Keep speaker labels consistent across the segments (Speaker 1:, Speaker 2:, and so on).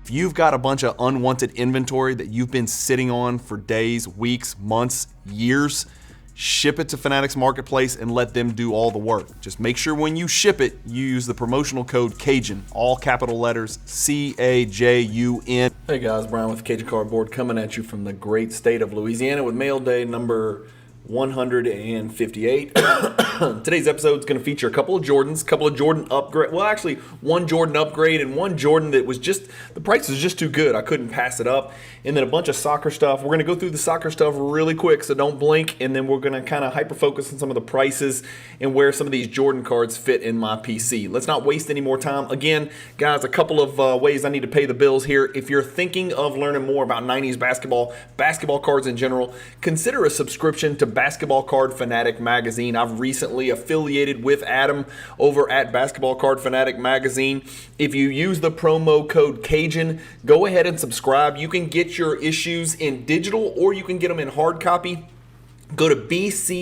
Speaker 1: If you've got a bunch of unwanted inventory that you've been sitting on for days, weeks, months, years, ship it to Fanatics Marketplace and let them do all the work. Just make sure when you ship it, you use the promotional code Cajun, all capital letters, C-A-J-U-N. Hey guys, Bryan with Cajun Cardboard coming at you from the great state of Louisiana with mail day number 158. Today's episode is going to feature a couple of Jordans, a couple of Jordan upgrade. Well, actually, one Jordan upgrade and one Jordan that was just, the price was just too good. I couldn't pass it up. And then a bunch of soccer stuff. We're going to go through the soccer stuff really quick, so don't blink. And then we're going to kind of hyper focus on some of the prices and where some of these Jordan cards fit in my PC. Let's not waste any more time. Again, guys, a couple of ways I need to pay the bills here. If you're thinking of learning more about 90s basketball cards in general, consider a subscription to Basketball Card Fanatic magazine. I've recently affiliated with Adam over at Basketball Card Fanatic magazine. If you use the promo code Cajun, go ahead and subscribe. You can get your issues in digital or you can get them in hard copy. Go to bcfmag.com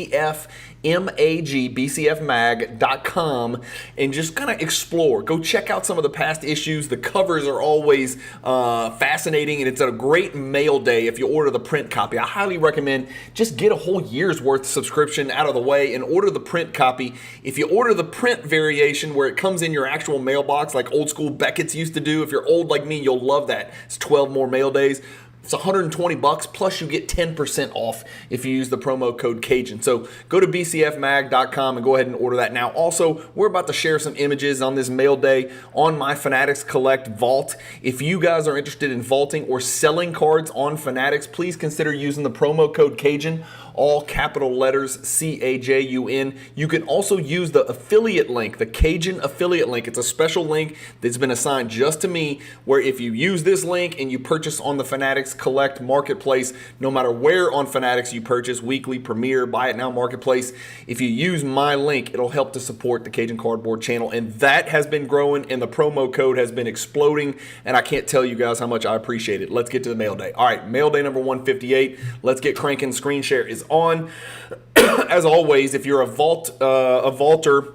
Speaker 1: and just kind of explore. Go check out some of the past issues. The covers are always fascinating, and it's a great mail day if you order the print copy. I highly recommend just get a whole year's worth subscription out of the way and order the print copy. If you order the print variation where it comes in your actual mailbox like old school Beckett's used to do, if you're old like me, you'll love that. It's 12 more mail days. It's $120 plus you get 10% off if you use the promo code Cajun. So go to bcfmag.com and go ahead and order that now. Also, we're about to share some images on this mail day on my Fanatics Collect Vault. If you guys are interested in vaulting or selling cards on Fanatics, please consider using the promo code Cajun, all capital letters, C-A-J-U-N. You can also use the affiliate link, the Cajun affiliate link. It's a special link that's been assigned just to me, where if you use this link and you purchase on the Fanatics Collect Marketplace, no matter where on Fanatics you purchase, weekly, premier, buy it now marketplace, if you use my link, it'll help to support the Cajun Cardboard channel. And that has been growing and the promo code has been exploding, and I can't tell you guys how much I appreciate it. Let's get to the mail day. All right, mail day number 158. Let's get cranking. Screen share is on. As always, if you're a vaulter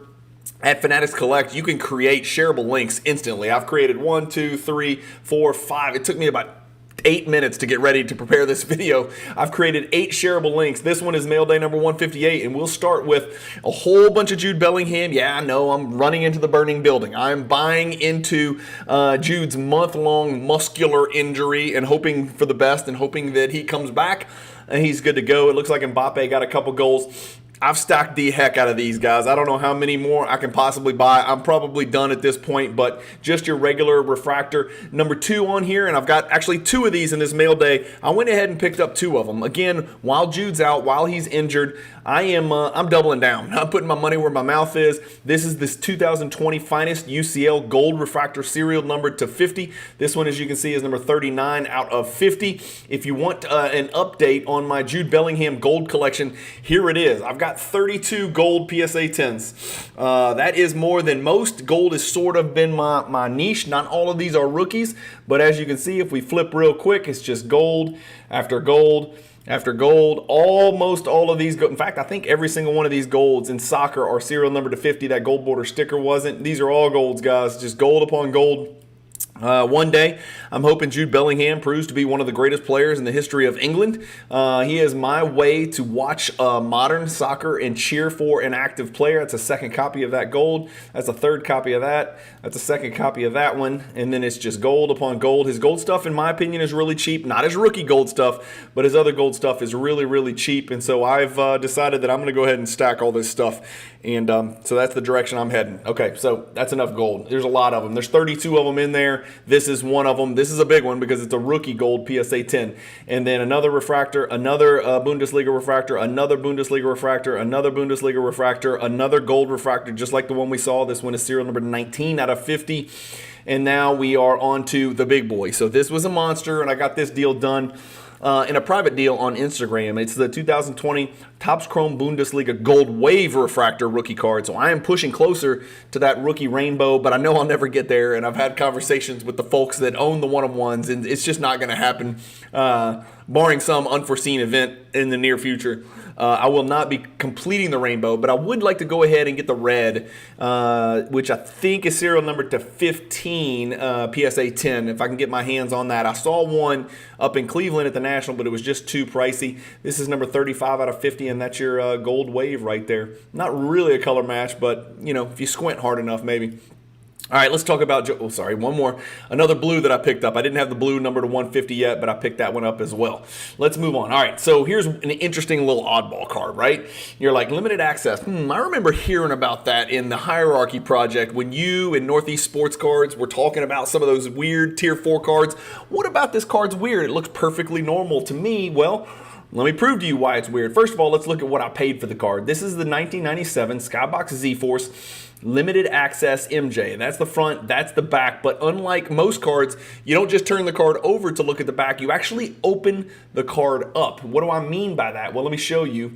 Speaker 1: at Fanatics Collect, you can create shareable links instantly. I've created 1, 2, 3, 4, 5. It took me about 8 minutes to get ready to prepare this video. I've created 8 shareable links. This one is mail day number 158, and we'll start with a whole bunch of Jude Bellingham. Yeah, I know, I'm running into the burning building. I'm buying into Jude's month-long muscular injury and hoping for the best and hoping that he comes back and he's good to go. It looks like Mbappe got a couple goals. I've stacked the heck out of these guys. I don't know how many more I can possibly buy. I'm probably done at this point, but just your regular refractor. Number 2 on here, and I've got actually 2 of these in this mail day. I went ahead and picked up 2 of them. Again, while Jude's out, while he's injured, I'm doubling down. I'm putting my money where my mouth is. This is this 2020 Finest UCL Gold Refractor, serial numbered to 50. This one, as you can see, is number 39 out of 50. If you want an update on my Jude Bellingham gold collection, here it is. I've got 32 gold PSA 10s. That is more than most. Gold has sort of been my niche. Not all of these are rookies, but as you can see, if we flip real quick, it's just gold after gold after gold. Almost all of these, in fact, I think every single one of these golds in soccer are serial number to 50. That gold border sticker wasn't. These are all golds, guys. Just gold upon gold. One day, I'm hoping Jude Bellingham proves to be one of the greatest players in the history of England. He is my way to watch modern soccer and cheer for an active player. That's a second copy of that gold. That's a third copy of that. That's a second copy of that one. And then it's just gold upon gold. His gold stuff, in my opinion, is really cheap. Not his rookie gold stuff, but his other gold stuff is really, really cheap. And so I've decided that I'm going to go ahead and stack all this stuff. And so that's the direction I'm heading. Okay, so that's enough gold. There's a lot of them. There's 32 of them in there. This is one of them. This is a big one because it's a rookie gold PSA 10. And then another refractor, another Bundesliga refractor, another Bundesliga refractor, another Bundesliga refractor, another gold refractor, just like the one we saw. This one is serial number 19 out of 50. And now we are on to the big boy. So this was a monster, and I got this deal done in a private deal on Instagram. It's the 2020 Topps Chrome Bundesliga Gold Wave Refractor rookie card. So I am pushing closer to that rookie rainbow, but I know I'll never get there. And I've had conversations with the folks that own the one-of-ones, and it's just not going to happen. barring some unforeseen event in the near future. I will not be completing the rainbow, but I would like to go ahead and get the red, which I think is serial number to 15, PSA 10, if I can get my hands on that. I saw one up in Cleveland at the National, but it was just too pricey. This is number 35 out of 50, and that's your gold wave right there. Not really a color match, but, you know, if you squint hard enough, maybe. All right, let's talk about, one more. Another blue that I picked up. I didn't have the blue number to 150 yet, but I picked that one up as well. Let's move on. All right, so here's an interesting little oddball card, right? You're like, limited access. I remember hearing about that in the Hierarchy Project when you and Northeast Sports Cards were talking about some of those weird Tier 4 cards. What about this card's weird? It looks perfectly normal to me. Well, let me prove to you why it's weird. First of all, let's look at what I paid for the card. This is the 1997 Skybox Z-Force Limited Access MJ. That's the front, that's the back. But unlike most cards, you don't just turn the card over to look at the back. You actually open the card up. What do I mean by that? Well, let me show you.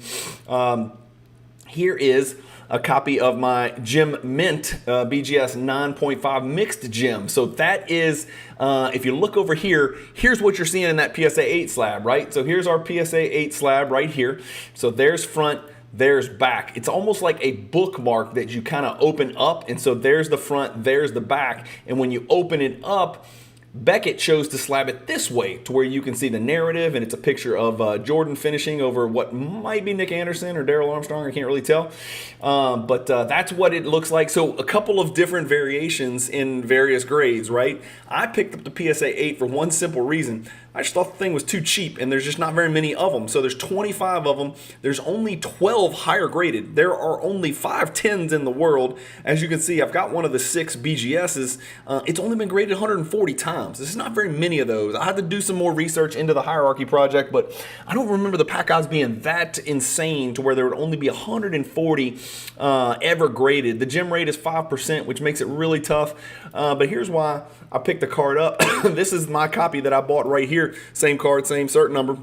Speaker 1: Here is a copy of my Gem Mint BGS 9.5 mixed gem. So that is, if you look over here, here's what you're seeing in that PSA 8 slab, right? So here's our PSA 8 slab right here. So there's front, there's back. It's almost like a bookmark that you kind of open up. And so there's the front, there's the back. And when you open it up, Beckett chose to slab it this way to where you can see the narrative, and it's a picture of Jordan finishing over what might be Nick Anderson or Darrell Armstrong. I can't really tell. But that's what it looks like. So a couple of different variations in various grades, right? I picked up the PSA 8 for one simple reason. I just thought the thing was too cheap, and there's just not very many of them. So there's 25 of them. There's only 12 higher graded. There are only 5 10s in the world. As you can see, I've got one of the 6 BGSs. It's only been graded 140 times. There's not very many of those. I had to do some more research into the Hierarchy Project, but I don't remember the pack odds being that insane to where there would only be 140 ever graded. The gem rate is 5%, which makes it really tough. But here's why I picked the card up. This is my copy that I bought right here. Same card, same cert number.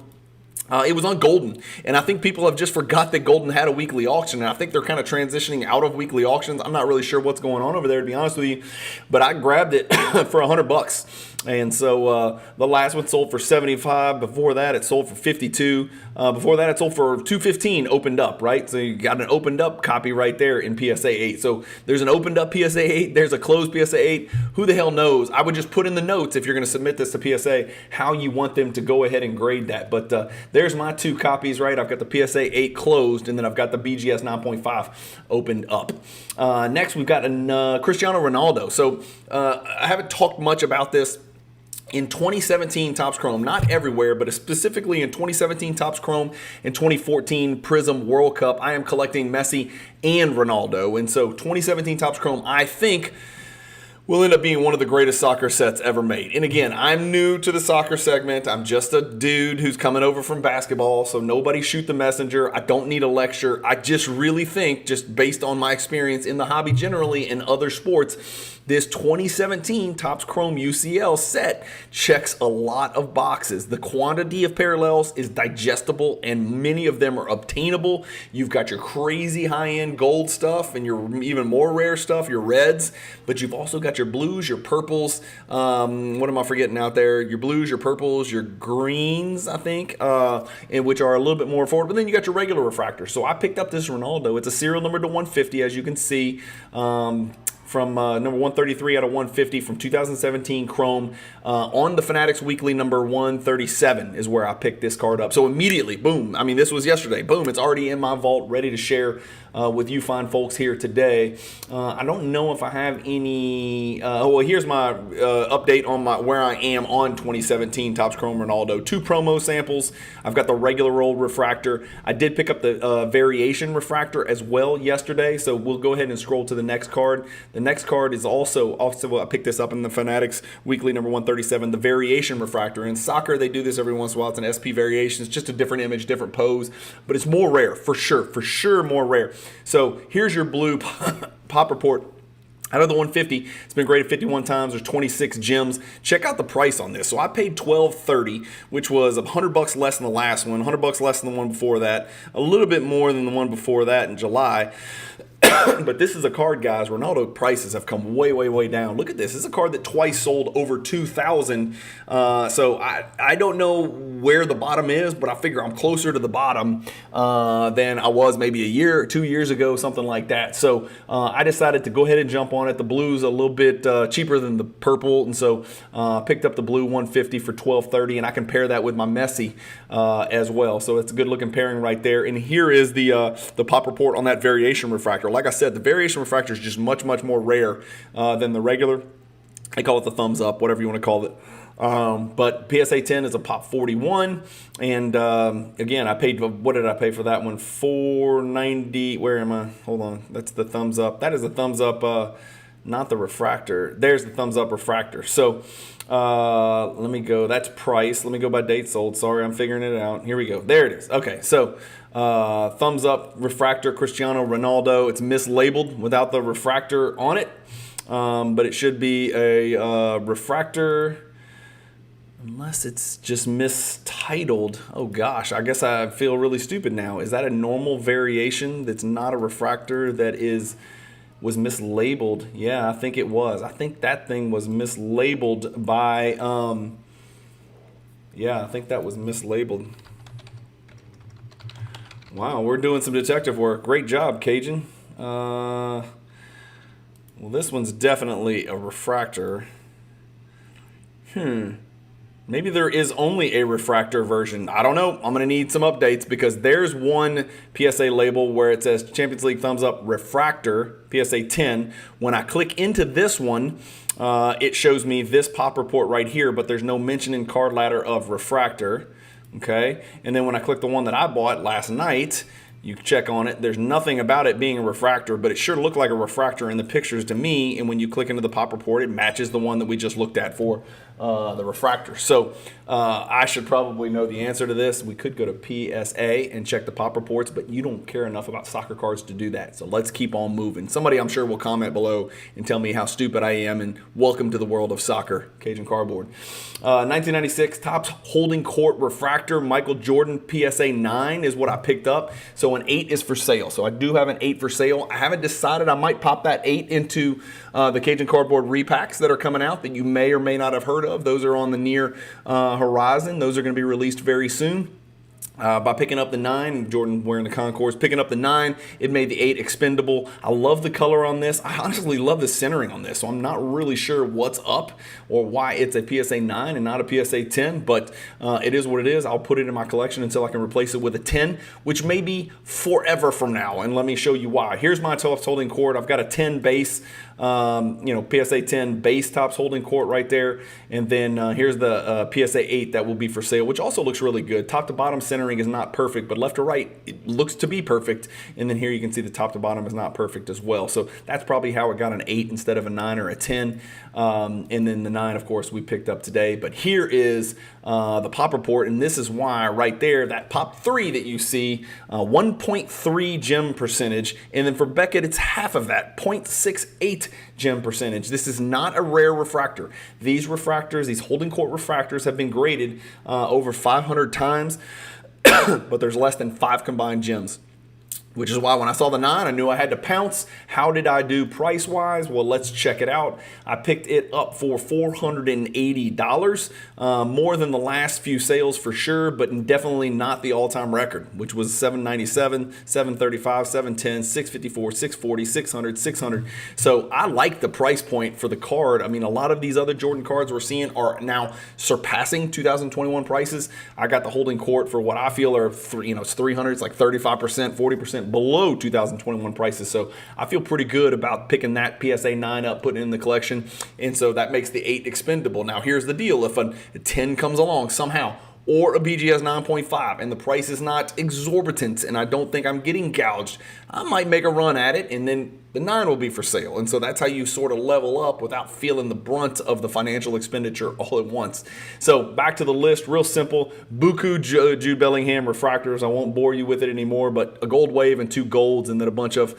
Speaker 1: It was on Golden, and I think people have just forgot that Golden had a weekly auction, and I think they're kind of transitioning out of weekly auctions. I'm not really sure what's going on over there, to be honest with you, but I grabbed it for $100. And so the last one sold for $75. Before that, it sold for $52. Before that, it sold for $215 opened up, right? So you got an opened up copy right there in PSA 8. So there's an opened up PSA 8. There's a closed PSA 8. Who the hell knows? I would just put in the notes, if you're going to submit this to PSA, how you want them to go ahead and grade that. But there's my 2 copies, right? I've got the PSA 8 closed, and then I've got the BGS 9.5 opened up. Next, we've got Cristiano Ronaldo. So I haven't talked much about this. In 2017 Topps Chrome, not everywhere, but specifically in 2017 Topps Chrome and 2014 Prism World Cup, I am collecting Messi and Ronaldo. And so 2017 Topps Chrome, I think, will end up being one of the greatest soccer sets ever made. And again, I'm new to the soccer segment. I'm just a dude who's coming over from basketball, so nobody shoot the messenger. I don't need a lecture. I just really think, just based on my experience in the hobby generally and other sports, this 2017 Topps Chrome UCL set checks a lot of boxes. The quantity of parallels is digestible, and many of them are obtainable. You've got your crazy high-end gold stuff and your even more rare stuff, your reds, but you've also got your blues, your purples, what am I forgetting out there? Your blues, your purples, your greens, I think, and which are a little bit more affordable. Then you got your regular refractor. So I picked up this Ronaldo. It's a serial number to 150, as you can see. From number 133 out of 150 from 2017 Chrome on the Fanatics Weekly number 137 is where I picked this card up. So immediately, boom. I mean, this was yesterday. Boom, it's already in my vault, ready to share with you fine folks here today. I don't know if I have any. Well, here's my update on where I am on 2017 Topps Chrome Ronaldo. 2 promo samples. I've got the regular old refractor. I did pick up the variation refractor as well yesterday. So we'll go ahead and scroll to the next card. The next card is also I picked this up in the Fanatics Weekly number 137, the variation refractor. In soccer, they do this every once in a while. It's an SP variation. It's just a different image, different pose, but it's more rare for sure more rare. So here's your blue pop report. Out of the 150, it's been graded 51 times. There's 26 gems. Check out the price on this. So I paid $12.30, which was $100 less than the last one, $100 less than the one before that, a little bit more than the one before that in July. But this is a card, guys. Ronaldo prices have come way, way, way down. Look at this. This is a card that twice sold over 2,000. So I don't know where the bottom is, but I figure I'm closer to the bottom than I was maybe a year or 2 years ago, something like that. So I decided to go ahead and jump on it. The blue's a little bit cheaper than the purple, and so picked up the blue 150 for $12.30, and I can pair that with my Messi as well. So it's a good looking pairing right there. And here is the pop report on that variation refractor. Like I said, the variation refractor is just much, much more rare than the regular. I call it the thumbs up, whatever you want to call it. But PSA 10 is a pop 41, and again, I paid, what did I pay for that one? $4.90. Where am I? Hold on. That's the thumbs up. That is the thumbs up, not the refractor. There's the thumbs up refractor. So let me go. That's price. Let me go by date sold. Sorry, I'm figuring it out. Here we go. There it is. Okay, so thumbs up refractor Cristiano Ronaldo. It's mislabeled without the refractor on it, but it should be a refractor. Unless it's just mistitled. Oh gosh, I guess I feel really stupid now. Is that a normal variation that's not a refractor that was mislabeled? Yeah, I think it was. I think that thing was mislabeled by, yeah, I think that was mislabeled. Wow, we're doing some detective work. Great job, Cajun. Well, this one's definitely a refractor. Maybe there is only a refractor version. I don't know. I'm going to need some updates because there's one PSA label where it says Champions League thumbs up refractor, PSA 10. When I click into this one, it shows me this pop report right here, but there's no mention in card ladder of refractor. Okay. And then when I click the one that I bought last night, you check on it. There's nothing about it being a refractor, but it sure looked like a refractor in the pictures to me. And when you click into the pop report, it matches the one that we just looked at for the refractor. So I should probably know the answer to this. We could go to PSA and check the pop reports, but you don't care enough about soccer cards to do that. So let's keep on moving. Somebody I'm sure will comment below and tell me how stupid I am, and welcome to the world of soccer. Cajun Cardboard. 1996 Topps Holding Court Refractor Michael Jordan PSA 9 is what I picked up. So an 8 is for sale. So I do have an 8 for sale. I haven't decided. I might pop that 8 into the Cajun Cardboard repacks that are coming out that you may or may not have heard of. Those are on the near horizon. Those are going to be released very soon. By picking up the 9, Jordan wearing the Concourse, picking up the 9, it made the 8 expendable. I love the color on this. I honestly love the centering on this, so I'm not really sure what's up or why it's a PSA 9 and not a PSA 10, but it is what it is. I'll put it in my collection until I can replace it with a 10, which may be forever from now, and let me show you why. Here's my Topps Holding Court. I've got a 10 base, PSA 10 base Topps Holding Court right there, and then here's the PSA 8 that will be for sale, which also looks really good. Top to bottom centering is not perfect, but left to right it looks to be perfect, and then here you can see the top to bottom is not perfect as well. So that's probably how it got an 8 instead of a 9 or a 10, and then the 9 of course we picked up today. But here is the pop report, and this is why right there, that pop 3 that you see, 1.3 gem percentage, and then for Beckett it's half of that, 0.68 gem percentage. This is not a rare refractor. These refractors, these holding court refractors, have been graded over 500 times, but there's less than 5 combined gems. Which is why when I saw the 9, I knew I had to pounce. How did I do price-wise? Well, let's check it out. I picked it up for $480, more than the last few sales for sure, but definitely not the all-time record, which was $797, $735, $710, $654, $640, $600, $600. So I like the price point for the card. I mean, a lot of these other Jordan cards we're seeing are now surpassing 2021 prices. I got the holding court for what I feel are, it's 300, it's like 35%, 40% below 2021 prices. So I feel pretty good about picking that PSA 9 up, putting it in the collection. And so that makes the 8 expendable. Now here's the deal. If a 10 comes along somehow, or a BGS 9.5, and the price is not exorbitant, and I don't think I'm getting gouged, I might make a run at it and then the 9 will be for sale. And so that's how you sort of level up without feeling the brunt of the financial expenditure all at once. So back to the list, real simple. Buku Jude Bellingham refractors. I won't bore you with it anymore, but a gold wave and 2 golds, and then a bunch of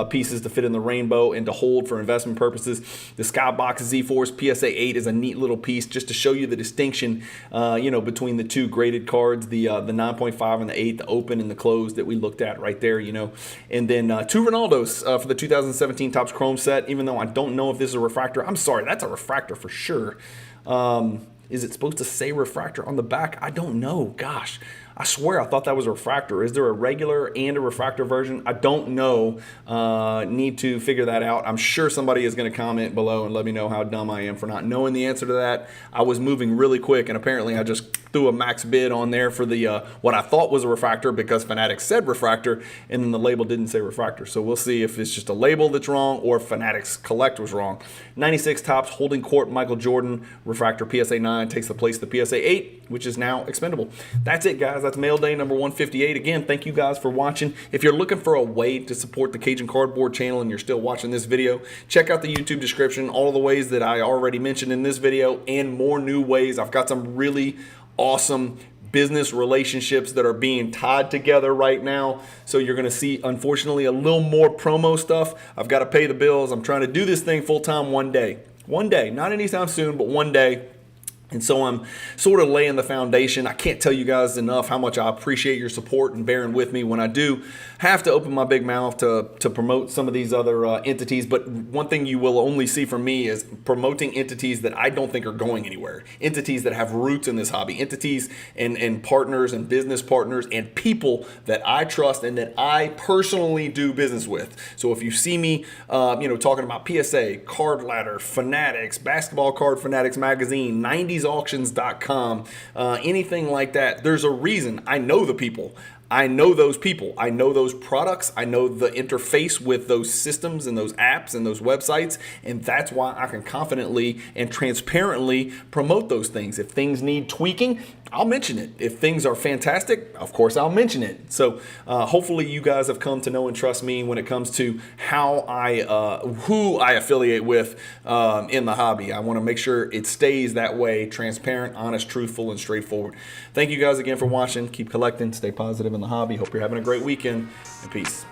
Speaker 1: pieces to fit in the rainbow and to hold for investment purposes. The Skybox Z-Force PSA 8 is a neat little piece just to show you the distinction, between the 2 graded cards, the 9.5 and the 8, the open and the closed that we looked at right there, And then 2 Ronaldos for the 2017 Topps Chrome set, even though I don't know if this is a refractor. I'm sorry, that's a refractor for sure. Is it supposed to say refractor on the back? I don't know. Gosh, I swear I thought that was a refractor. Is there a regular and a refractor version? I don't know. Need to figure that out. I'm sure somebody is going to comment below and let me know how dumb I am for not knowing the answer to that. I was moving really quick, and apparently I just threw a max bid on there for the what I thought was a refractor because Fanatics said refractor, and then the label didn't say refractor. So we'll see if it's just a label that's wrong or if Fanatics Collect was wrong. 96 Topps Holding Court Michael Jordan refractor PSA 9 takes the place of the PSA 8, which is now expendable. That's it, guys. That's mail day number 158. Again, thank you guys for watching. If you're looking for a way to support the Cajun Cardboard channel and you're still watching this video, check out the YouTube description, all of the ways that I already mentioned in this video and more new ways. I've got some really awesome business relationships that are being tied together right now. So you're going to see, unfortunately, a little more promo stuff. I've got to pay the bills. I'm trying to do this thing full time one day. One day, not anytime soon, but one day. And so I'm sort of laying the foundation. I can't tell you guys enough how much I appreciate your support and bearing with me when I do have to open my big mouth to promote some of these other entities. But one thing you will only see from me is promoting entities that I don't think are going anywhere. Entities that have roots in this hobby. Entities and partners and business partners and people that I trust and that I personally do business with. So if you see me, talking about PSA, Card Ladder, Fanatics, Basketball Card Fanatics Magazine, 90sauctions.com, anything like that, there's a reason. I know the people. I know those people. I know those products. I know the interface with those systems and those apps and those websites. And that's why I can confidently and transparently promote those things. If things need tweaking, I'll mention it. If things are fantastic, of course, I'll mention it. So hopefully you guys have come to know and trust me when it comes to how who I affiliate with in the hobby. I want to make sure it stays that way, transparent, honest, truthful, and straightforward. Thank you guys again for watching. Keep collecting, stay positive in the hobby. Hope you're having a great weekend, and peace.